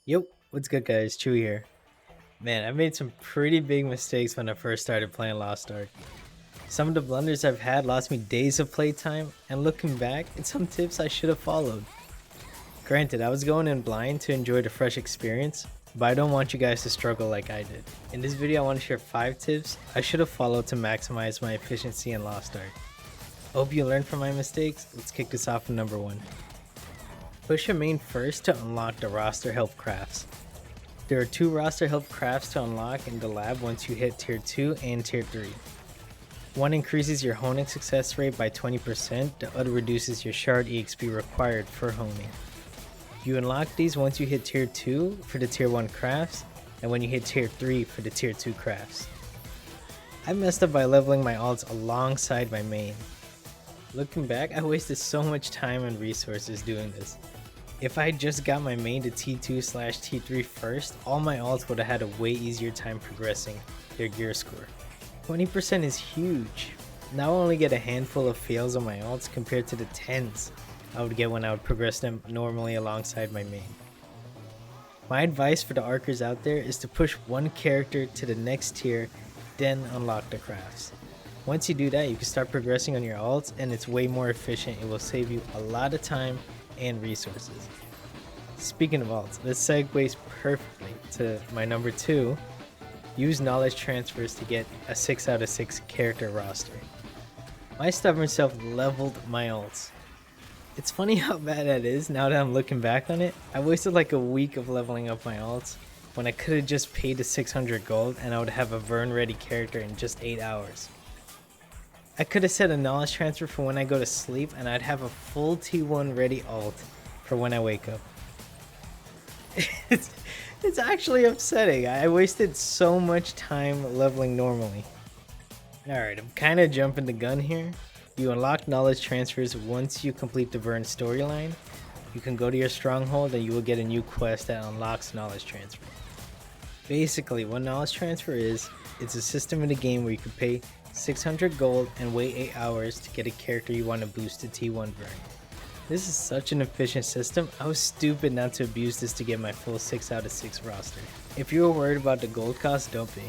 Yo, what's good guys? Chew here. Man, I made some pretty big mistakes when I first started playing Lost Ark. Some of the blunders I've had lost me days of playtime, and looking back, it's some tips I should have followed. Granted, I was going in blind to enjoy the fresh experience, but I don't want you guys to struggle like I did. In this video I want to share 5 tips I should have followed to maximize my efficiency in Lost Ark. Hope you learned from my mistakes. Let's kick this off with number 1. Push your main first to unlock the roster help crafts. There are 2 roster help crafts to unlock in the lab once you hit tier 2 and tier 3. One increases your honing success rate by 20%, the other reduces your shard EXP required for honing. You unlock these once you hit tier 2 for the tier 1 crafts, and when you hit tier 3 for the tier 2 crafts. I messed up by leveling my alts alongside my main. Looking back, I wasted so much time and resources doing this. If I had just got my main to T2/T3 first, all my alts would have had a way easier time progressing their gear score. 20% is huge. Now I only get a handful of fails on my alts compared to the 10s I would get when I would progress them normally alongside my main. My advice for the archers out there is to push one character to the next tier, then unlock the crafts. Once you do that, you can start progressing on your alts and it's way more efficient. It will save you a lot of time and resources. Speaking of alts, this segues perfectly to my number 2. Use knowledge transfers to get a 6 out of 6 character roster. My stubborn self leveled my alts. It's funny how bad that is now that I'm looking back on it. I wasted like a week of leveling up my alts when I could have just paid the 600 gold and I would have a Vern ready character in just 8 hours. I could have set a knowledge transfer for when I go to sleep and I'd have a full T1 ready alt for when I wake up. It's actually upsetting. I wasted so much time leveling normally. Alright, I'm kind of jumping the gun here. You unlock knowledge transfers once you complete the Vern storyline. You can go to your stronghold and you will get a new quest that unlocks knowledge transfer. Basically, what knowledge transfer is, it's a system in the game where you can pay 600 gold and wait 8 hours to get a character you want to boost to T1 Vern. This is such an efficient system. I was stupid not to abuse this to get my full 6 out of 6 roster. If you were worried about the gold cost, don't be.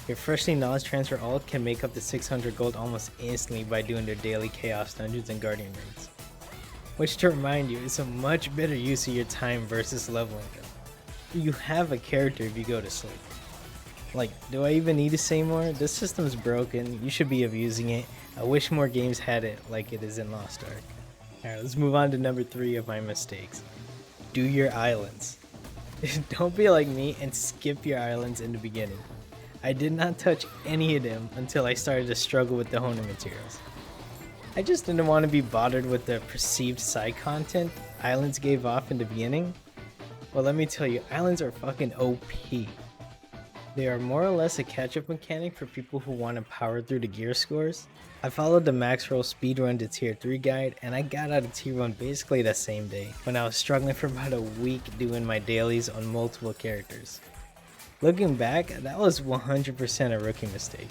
Your freshly knowledge transfer alt can make up the 600 gold almost instantly by doing their daily chaos dungeons and guardian raids. Which, to remind you, is a much better use of your time versus leveling them. You have a character if you go to sleep. Like, do I even need to say more? This system's broken. You should be abusing it. I wish more games had it like it is in Lost Ark. Alright, let's move on to number 3 of my mistakes. Do your islands. Don't be like me and skip your islands in the beginning. I did not touch any of them until I started to struggle with the honing materials. I just didn't want to be bothered with the perceived side content islands gave off in the beginning. Well, let me tell you, islands are fucking OP. They are more or less a catch-up mechanic for people who want to power through the gear scores. I followed the max roll speedrun to tier 3 guide and I got out of tier 1 basically that same day when I was struggling for about a week doing my dailies on multiple characters. Looking back, that was 100% a rookie mistake.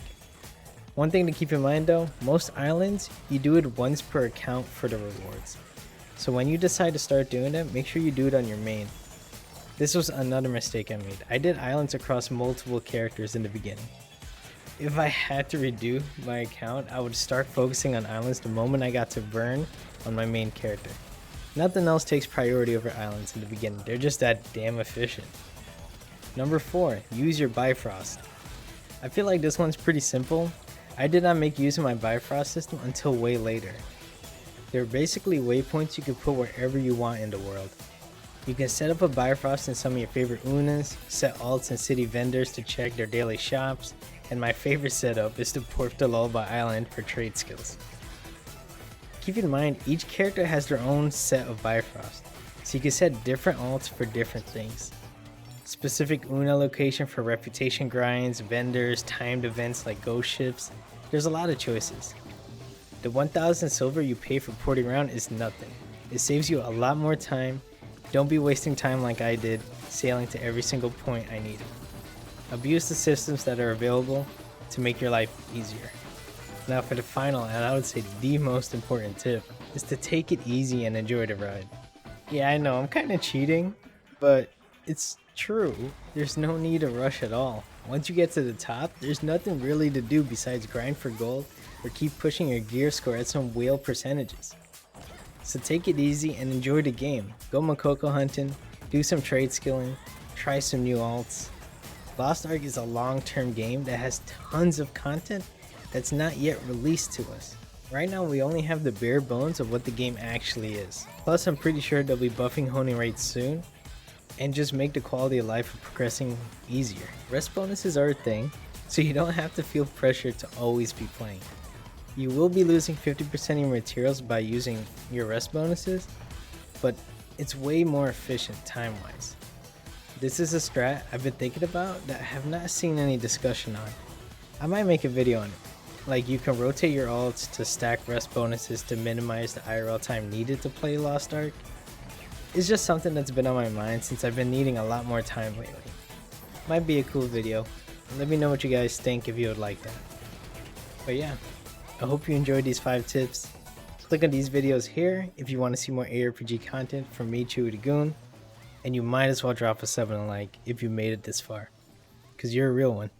One thing to keep in mind though, most islands, you do it once per account for the rewards. So when you decide to start doing it, make sure you do it on your main. This was another mistake I made. I did islands across multiple characters in the beginning. If I had to redo my account, I would start focusing on islands the moment I got to Vern on my main character. Nothing else takes priority over islands in the beginning, they're just that damn efficient. Number 4, use your Bifrost. I feel like this one's pretty simple. I did not make use of my Bifrost system until way later. They're basically waypoints you can put wherever you want in the world. You can set up a Bifrost in some of your favorite Unas, set alts and city vendors to check their daily shops, and my favorite setup is to port the Lullaby Island for trade skills. Keep in mind, each character has their own set of Bifrost, so you can set different alts for different things. Specific Una location for reputation grinds, vendors, timed events like ghost ships, there's a lot of choices. The 1000 silver you pay for porting around is nothing. It saves you a lot more time. Don't be wasting time like I did, sailing to every single point I needed. Abuse the systems that are available to make your life easier. Now for the final, and I would say the most important tip, is to take it easy and enjoy the ride. Yeah, I know, I'm kinda cheating, but It's true, there's no need to rush at all. Once you get to the top, there's nothing really to do besides grind for gold or keep pushing your gear score at some whale percentages. So take it easy and enjoy the game. Go Makoko hunting, do some trade skilling, try some new alts. Lost Ark is a long-term game that has tons of content that's not yet released to us. Right now we only have the bare bones of what the game actually is. Plus I'm pretty sure they'll be buffing honing rates soon and just make the quality of life of progressing easier. Rest bonuses are a thing, so you don't have to feel pressure to always be playing. You will be losing 50% of your materials by using your rest bonuses, but it's way more efficient time-wise. This is a strat I've been thinking about that I have not seen any discussion on. I might make a video on it. Like, you can rotate your alts to stack rest bonuses to minimize the IRL time needed to play Lost Ark. It's just something that's been on my mind since I've been needing a lot more time lately. Might be a cool video. Let me know what you guys think if you would like that. But yeah, I hope you enjoyed these 5 tips. Click on these videos here if you want to see more ARPG content from me, Chewy the Goon. And you might as well drop a 7 like if you made it this far, because you're a real one.